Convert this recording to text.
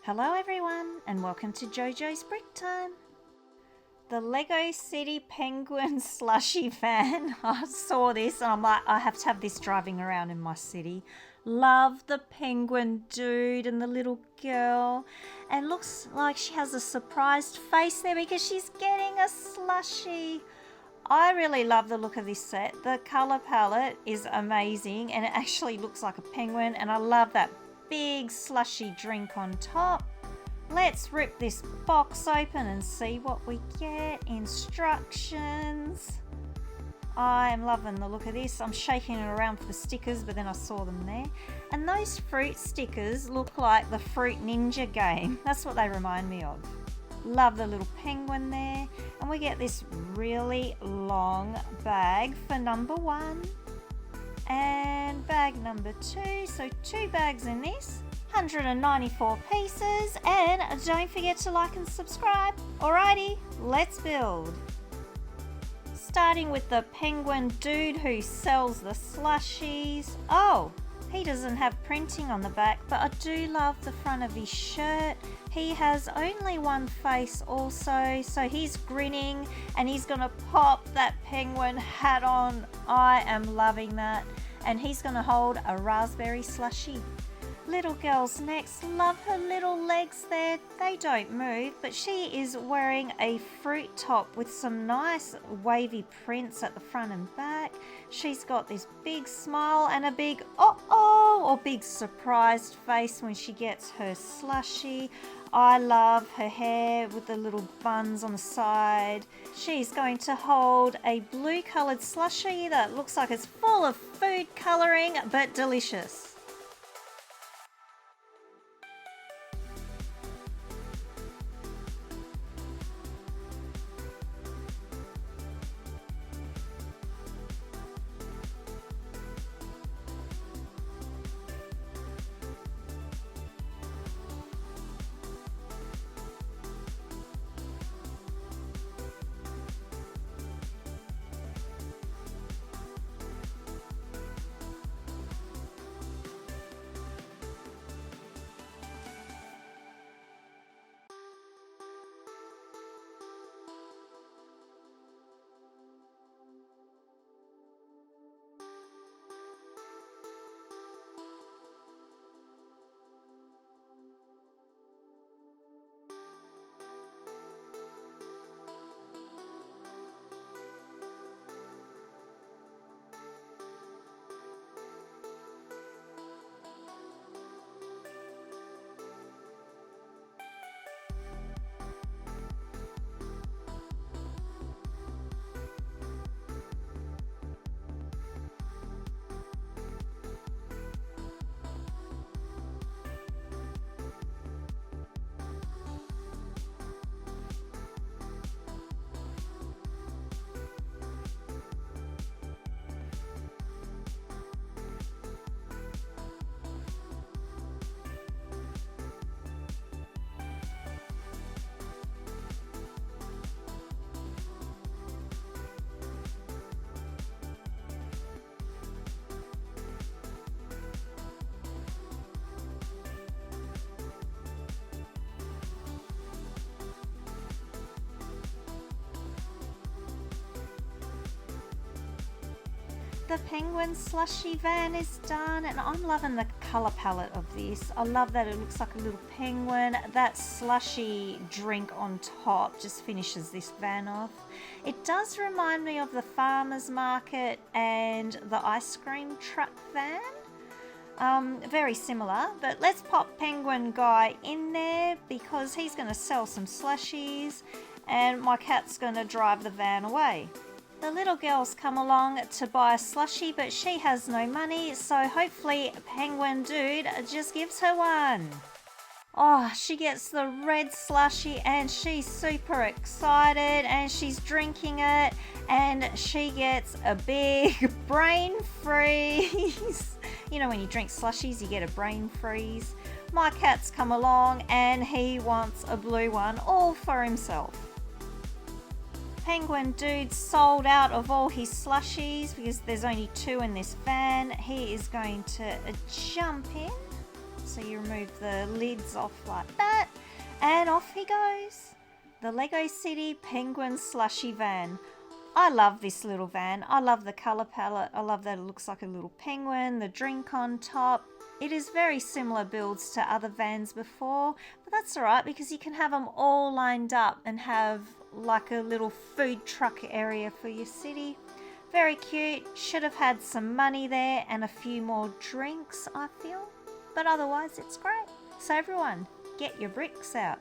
Hello everyone and welcome to JoJo's Brick Time. The LEGO City Penguin Slushy van. I saw this and I'm like, I have to have this driving around in my city. Love the penguin dude and the little girl. And looks like she has a surprised face there because she's getting a slushie. I really love the look of this set. The colour palette is amazing and it actually looks like a penguin, and I love that big slushy drink on top. Let's rip this box open and see what we get. Instructions. I am loving the look of this. I'm shaking it around for the stickers, but then I saw them there. And those fruit stickers look like the Fruit Ninja game. That's what they remind me of. Love the little penguin there. And we get this really long bag for number 1. And bag number 2. So 2 bags in this. 194 pieces. And don't forget to like and subscribe. Alrighty, let's build. Starting with the penguin dude who sells the slushies. Oh, he doesn't have printing on the back, but I do love the front of his shirt. He has only one face also, so he's grinning and he's gonna pop that penguin hat on. I am loving that. And he's gonna hold a raspberry slushie. Little girl's next. Love her little legs there. They don't move, but she is wearing a fruit top with some nice wavy prints at the front and back. She's got this big smile and a big or big surprised face when she gets her slushie. I love her hair with the little buns on the side. She's going to hold a blue coloured slushie that looks like it's full of food colouring but delicious. The penguin slushy van is done, and I'm loving the colour palette of this. I love that it looks like a little penguin. That slushy drink on top just finishes this van off. It does remind me of the farmer's market and the ice cream truck van. Very similar, but let's pop penguin guy in there because he's going to sell some slushies and my cat's going to drive the van away. The little girl's come along to buy a slushie, but she has no money, so hopefully Penguin Dude just gives her one. Oh, she gets the red slushie and she's super excited and she's drinking it and she gets a big brain freeze. You know when you drink slushies you get a brain freeze. My cat's come along and he wants a blue one all for himself. Penguin Dude sold out of all his slushies because there's only 2 in this van. He is going to jump in. So you remove the lids off like that, and off he goes. The LEGO City Penguin Slushy van. I love this little van. I love the colour palette. I love that it looks like a little penguin, the drink on top. It is very similar builds to other vans before, but that's alright because you can have them all lined up and have like a little food truck area for your city. Very cute. Should have had some money there and a few more drinks, I feel. But otherwise it's great. So everyone, get your bricks out.